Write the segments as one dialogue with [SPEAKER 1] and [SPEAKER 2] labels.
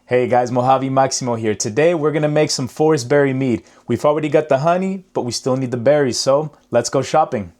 [SPEAKER 1] Hey guys, Mojave Maximo here. Today we're gonna make some forest berry mead. We've already got the honey, but we still need the berries, so let's go shopping.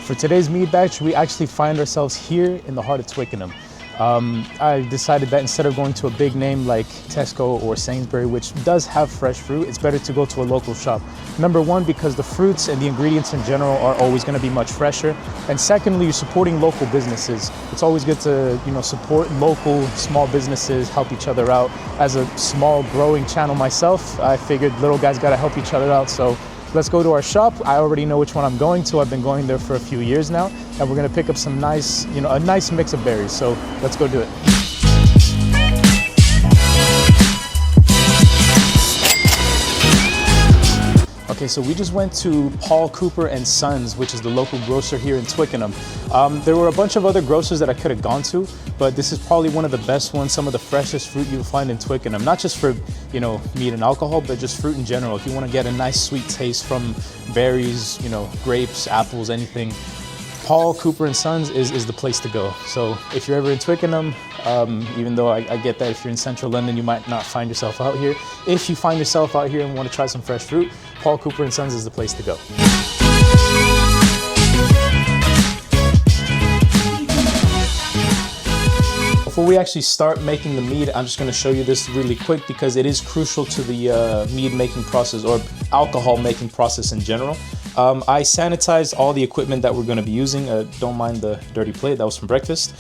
[SPEAKER 1] For today's mead batch, we actually find ourselves here in the heart of Twickenham. I decided that instead of going to a big name like Tesco or Sainsbury, which does have fresh fruit, it's better to go to a local shop. Number one, because the fruits and the ingredients in general are always going to be much fresher. And secondly, you're supporting local businesses. It's always good to, support local small businesses, help each other out. As a small growing channel myself, I figured little guys got to help each other out. So let's go to our shop. I already know which one I'm going to. I've been going there for a few years now, and we're gonna pick up some nice, a nice mix of berries. So let's go do it. Okay, so we just went to Paul Cooper and Sons, which is the local grocer here in Twickenham. There were a bunch of other grocers that I could have gone to, but this is probably one of the best ones, some of the freshest fruit you'll find in Twickenham. Not just for, meat and alcohol, but just fruit in general. If you want to get a nice sweet taste from berries, grapes, apples, anything, Paul Cooper and Sons is the place to go. So if you're ever in Twickenham, even though I get that if you're in central London, you might not find yourself out here. If you find yourself out here and want to try some fresh fruit, Paul Cooper and Sons is the place to go. Before we actually start making the mead, I'm just going to show you this really quick because it is crucial to the mead making process or alcohol making process in general. I sanitized all the equipment that we're going to be using. Don't mind the dirty plate, that was from breakfast.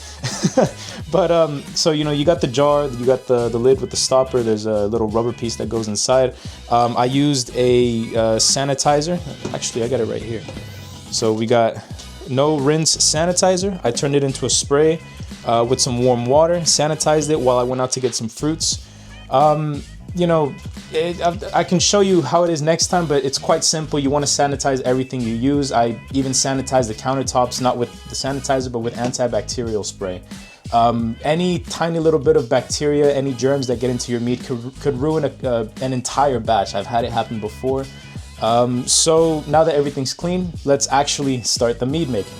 [SPEAKER 1] But so you got the jar, you got the lid with the stopper, there's a little rubber piece that goes inside. I used a sanitizer. Actually, I got it right here. So we got no rinse sanitizer. I turned it into a spray with some warm water, sanitized it while I went out to get some fruits. I can show you how it is next time, but it's quite simple. You want to sanitize everything you use. I even sanitize the countertops, not with the sanitizer, but with antibacterial spray. Any tiny little bit of bacteria, any germs that get into your meat could ruin an entire batch. I've had it happen before. So now that everything's clean, let's actually start the mead making.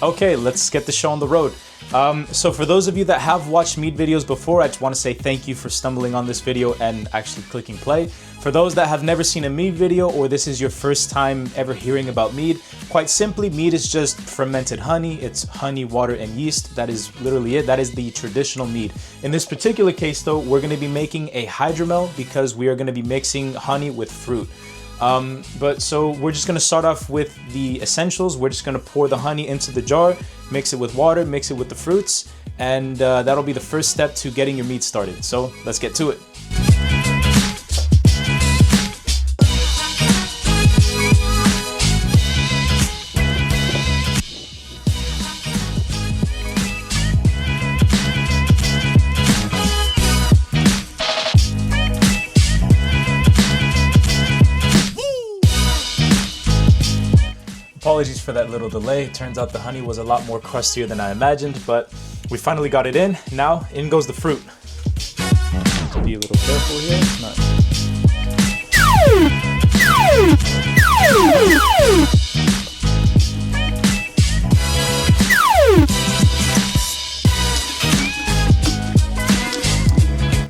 [SPEAKER 1] Okay, let's get the show on the road. So for those of you that have watched mead videos before, I just want to say thank you for stumbling on this video and actually clicking play. For those that have never seen a mead video or this is your first time ever hearing about mead, quite simply, mead is just fermented honey. It's honey, water, and yeast. That is literally it. That is the traditional mead. In this particular case though, we're going to be making a hydromel because we are going to be mixing honey with fruit. So we're just going to start off with the essentials. We're just going to pour the honey into the jar, mix it with water, mix it with the fruits, and that'll be the first step to getting your mead started. So let's get to it. Apologies for that little delay. It turns out the honey was a lot more crustier than I imagined, but we finally got it in. Now, in goes the fruit. Just be a little careful here. It's not...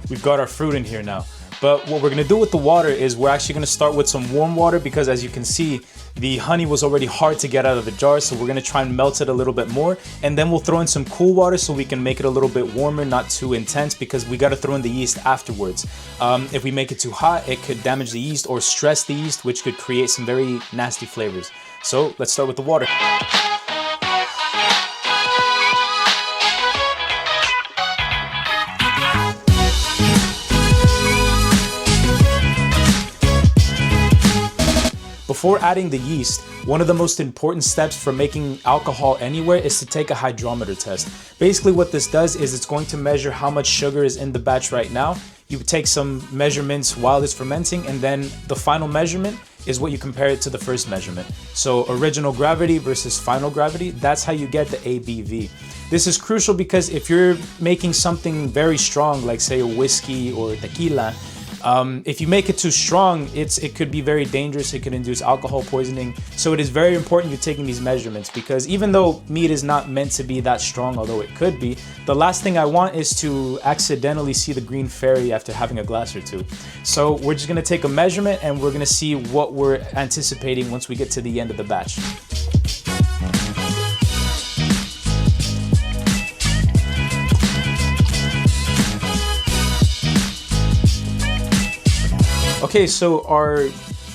[SPEAKER 1] We've got our fruit in here now. But what we're going to do with the water is we're actually going to start with some warm water because as you can see, the honey was already hard to get out of the jar, so we're going to try and melt it a little bit more, and then we'll throw in some cool water so we can make it a little bit warmer, not too intense, because we got to throw in the yeast afterwards. If we make it too hot, it could damage the yeast or stress the yeast, which could create some very nasty flavors. So let's start with the water. Before adding the yeast, one of the most important steps for making alcohol anywhere is to take a hydrometer test. Basically what this does is it's going to measure how much sugar is in the batch right now. You take some measurements while it's fermenting, and then the final measurement is what you compare it to the first measurement. So original gravity versus final gravity, that's how you get the ABV. This is crucial because if you're making something very strong, like say a whiskey or tequila, If you make it too strong, it could be very dangerous. It could induce alcohol poisoning. So it is very important you're taking these measurements, because even though mead is not meant to be that strong, although it could be, the last thing I want is to accidentally see the green fairy after having a glass or two. So we're just gonna take a measurement and we're gonna see what we're anticipating once we get to the end of the batch. Okay, so our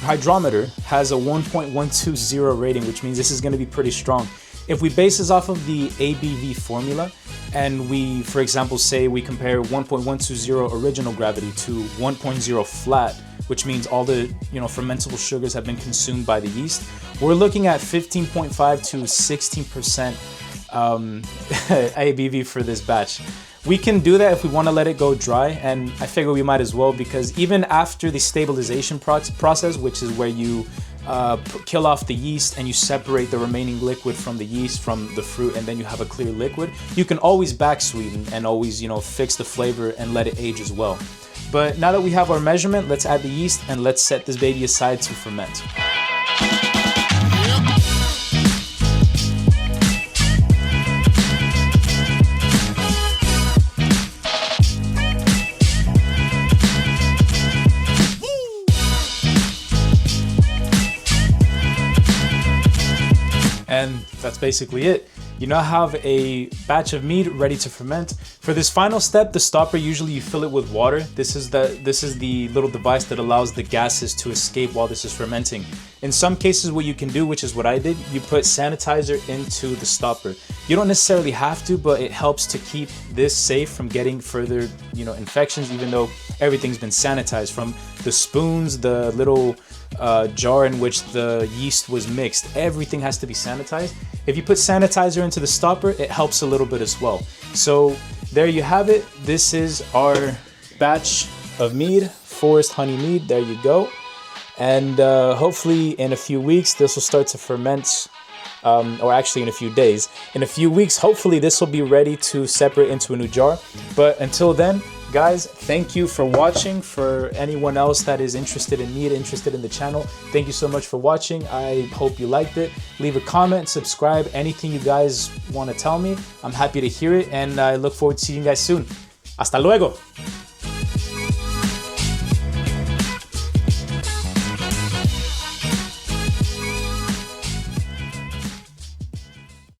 [SPEAKER 1] hydrometer has a 1.120 rating, which means this is going to be pretty strong. If we base this off of the ABV formula, and we, for example, say we compare 1.120 original gravity to 1.0 flat, which means all the fermentable sugars have been consumed by the yeast, we're looking at 15.5 to 16% ABV for this batch. We can do that if we want to let it go dry, and I figure we might as well, because even after the stabilization process, which is where you kill off the yeast and you separate the remaining liquid from the yeast from the fruit, and then you have a clear liquid, you can always back sweeten and always fix the flavor and let it age as well. But now that we have our measurement, let's add the yeast and let's set this baby aside to ferment. And that's basically it. You now have a batch of mead ready to ferment. For this final step, the stopper, usually you fill it with water. This is the little device that allows the gases to escape while this is fermenting. In some cases, what you can do, which is what I did, you put sanitizer into the stopper. You don't necessarily have to, but it helps to keep this safe from getting further, infections, even though everything's been sanitized, from the spoons, the little jar in which the yeast was mixed. Everything has to be sanitized. If you put sanitizer into the stopper, it helps a little bit as well. So there you have it. This is our batch of mead, forest honey mead. There you go. And hopefully in a few weeks this will start to ferment, or actually in a few days. In a few weeks, hopefully this will be ready to separate into a new jar. But until then, guys, thank you for watching. For anyone else that is interested in mead, interested in the channel, thank you so much for watching. I hope you liked it. Leave a comment, subscribe, anything you guys want to tell me. I'm happy to hear it, and I look forward to seeing you guys soon. Hasta luego!